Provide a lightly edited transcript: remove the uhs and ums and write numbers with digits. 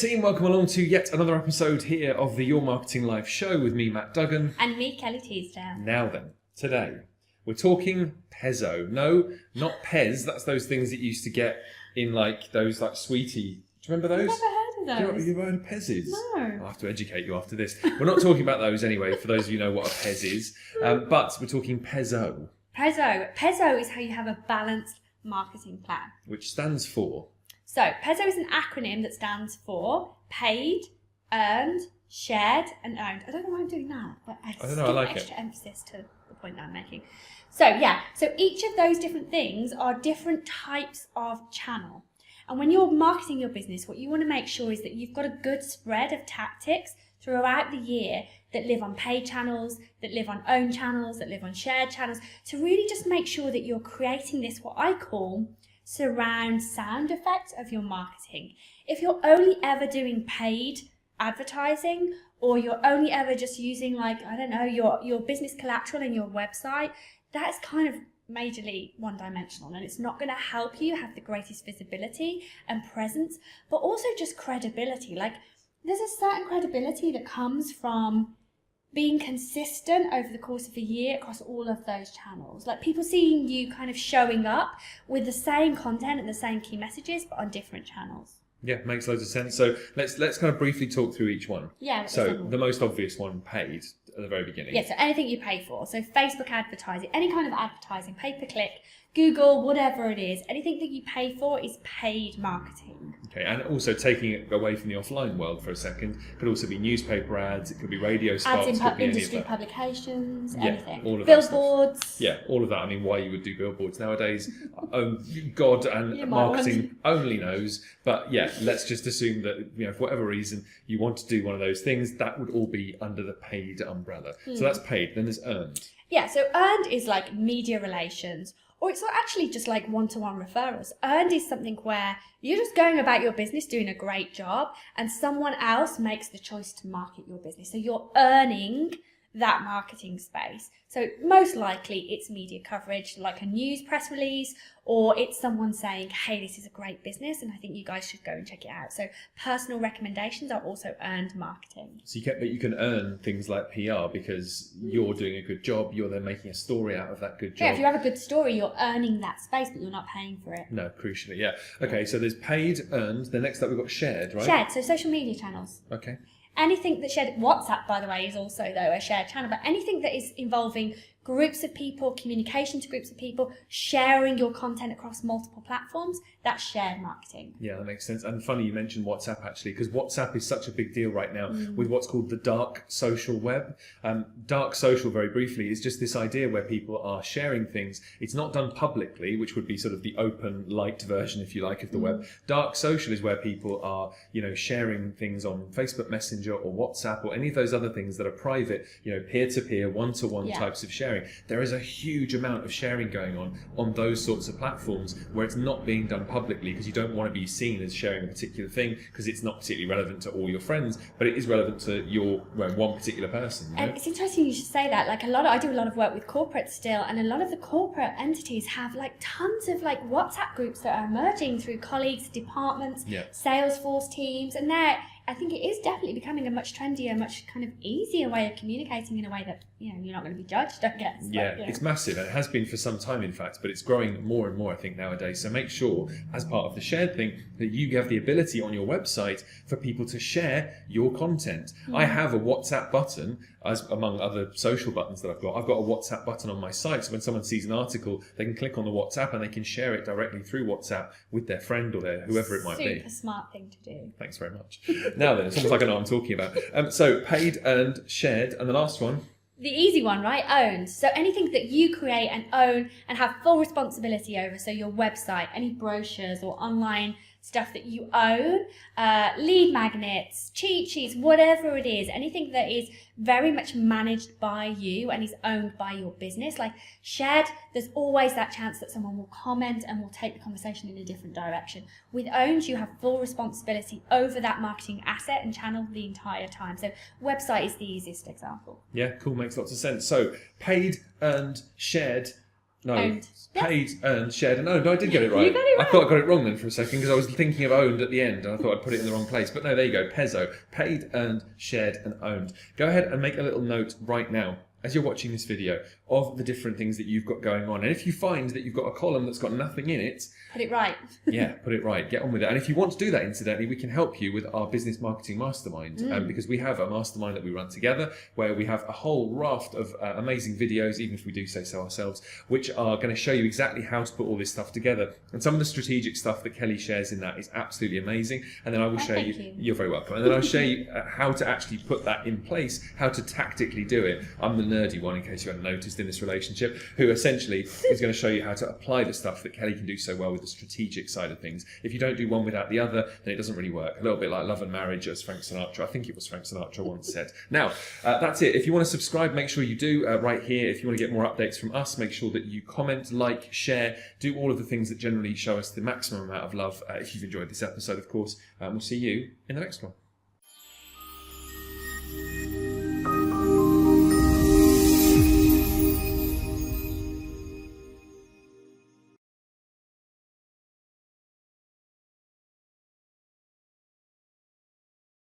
team, welcome along to yet another episode here of the Your Marketing Live show with me, Matt Duggan. And me, Kelly Teasdale. Now then, today we're talking PESO. No, not Pez, that's those things that you used to get in like those like sweetie. Do you remember those? I've never heard of those. You've heard of Pez's? No. I'll have to educate you after this. We're not talking about those anyway, for those of you who know what a Pez is. But we're talking PESO. PESO is how you have a balanced marketing plan. Which stands for? So, PESO is an acronym that stands for paid, earned, shared, and owned. I don't know why I'm doing that, but I don't know, I like extra emphasis to the point that I'm making. So each of those different things are different types of channel. And when you're marketing your business, what you want to make sure is that you've got a good spread of tactics throughout the year that live on paid channels, that live on owned channels, that live on shared channels, to really just make sure that you're creating this, what I call, surround sound effect of your marketing. If you're only ever doing paid advertising, or you're only ever just using your business collateral in your website, that's kind of majorly one-dimensional, and it's not going to help you have the greatest visibility and presence, but also just credibility. Like, there's a certain credibility that comes from being consistent over the course of a year across all of those channels. Like, people seeing you kind of showing up with the same content and the same key messages, but on different channels. Yeah, makes loads of sense. So let's kind of briefly talk through each one. Yeah. So the most obvious one, paid, at the very beginning. Yeah, so anything you pay for. So Facebook advertising, any kind of advertising, pay-per-click, Google, whatever it is, anything that you pay for is paid marketing. Okay, and also taking it away from the offline world for a second, it could also be newspaper ads, it could be radio spots, ads in could be industry any of that. publications, Yeah, anything. all of Billboards. Yeah, all of that. I mean, why you would do billboards nowadays, God and marketing only knows. But yeah, let's just assume that, for whatever reason you want to do one of those things, that would all be under the paid umbrella. So that's paid. Then there's earned. Yeah, so earned is like media relations, or it's not actually just like one-to-one referrals. Earned is something where you're just going about your business doing a great job and someone else makes the choice to market your business. So you're earning that marketing space. So most likely it's media coverage, like a news press release, or it's someone saying, hey, this is a great business and I think you guys should go and check it out. So personal recommendations are also earned marketing. So you can earn things like PR because you're doing a good job. You're then making a story out of that good job. Yeah, if you have a good story, you're earning that space, but you're not paying for it. No, crucially, yeah. Okay, so there's paid, earned. Then next up we've got shared, right? Shared, so social media channels. Okay. Anything that shared, WhatsApp, by the way, is also, though, a shared channel, but anything that is involving groups of people, communication to groups of people, sharing your content across multiple platforms, that's shared marketing. Yeah, that makes sense. And funny you mentioned WhatsApp, actually, because WhatsApp is such a big deal right now with what's called the dark social web. Dark social, very briefly, is just this idea where people are sharing things. It's not done publicly, which would be sort of the open, light version, if you like, of the web. Dark social is where people are, sharing things on Facebook Messenger or WhatsApp or any of those other things that are private, peer-to-peer, one-to-one types of sharing. There is a huge amount of sharing going on those sorts of platforms where it's not being done publicly because you don't want to be seen as sharing a particular thing because it's not particularly relevant to all your friends, but it is relevant to your one particular person. And it's interesting you should say that. Like I do a lot of work with corporates still, and a lot of the corporate entities have like tons of like WhatsApp groups that are emerging through colleagues, departments, Salesforce teams, and I think it is definitely becoming a much trendier, much kind of easier way of communicating in a way that, you're not going to be judged, I guess. Yeah, it's massive, and it has been for some time, in fact, but it's growing more and more, I think, nowadays. So make sure, as part of the shared thing, that you have the ability on your website for people to share your content. I have a WhatsApp button, as among other social buttons that I've got. I've got a WhatsApp button on my site, so when someone sees an article, they can click on the WhatsApp and they can share it directly through WhatsApp with their friend or whoever it might be. Super smart thing to do. Thanks very much. Now then, it's almost like I know what I'm talking about. So paid, earned, shared, and the last one. The easy one, right? Owned. So anything that you create and own and have full responsibility over. So your website, any brochures or online stuff that you own, lead magnets, cheat sheets, whatever it is, anything that is very much managed by you and is owned by your business. Like shared, there's always that chance that someone will comment and will take the conversation in a different direction. With owned, you have full responsibility over that marketing asset and channel the entire time. So website is the easiest example. Yeah, cool, makes lots of sense. So paid, earned, shared, No, Owned. paid, earned, shared, and owned. No, I did get it right. You got it right. I thought I got it wrong then for a second because I was thinking of owned at the end and I thought I'd put it in the wrong place. But no, there you go. PESO. Paid, earned, shared, and owned. Go ahead and make a little note right now as you're watching this video of the different things that you've got going on. And if you find that you've got a column that's got nothing in it, Put it right. yeah, put it right. Get on with it. And if you want to do that, incidentally, we can help you with our business marketing mastermind because we have a mastermind that we run together where we have a whole raft of amazing videos, even if we do say so ourselves, which are going to show you exactly how to put all this stuff together. And some of the strategic stuff that Kelly shares in that is absolutely amazing. And then I will show thank you. you. You're very welcome. And then I'll show you how to actually put that in place, how to tactically do it. I'm the nerdy one, in case you hadn't noticed, in this relationship, who essentially is going to show you how to apply the stuff that Kelly can do so well with the strategic side of things. If you don't do one without the other, then it doesn't really work. A little bit like love and marriage, as Frank Sinatra, I think it was Frank Sinatra once said. Now, that's it. If you want to subscribe, make sure you do right here. If you want to get more updates from us, make sure that you comment, like, share, do all of the things that generally show us the maximum amount of love. If you've enjoyed this episode, of course, we'll see you in the next one.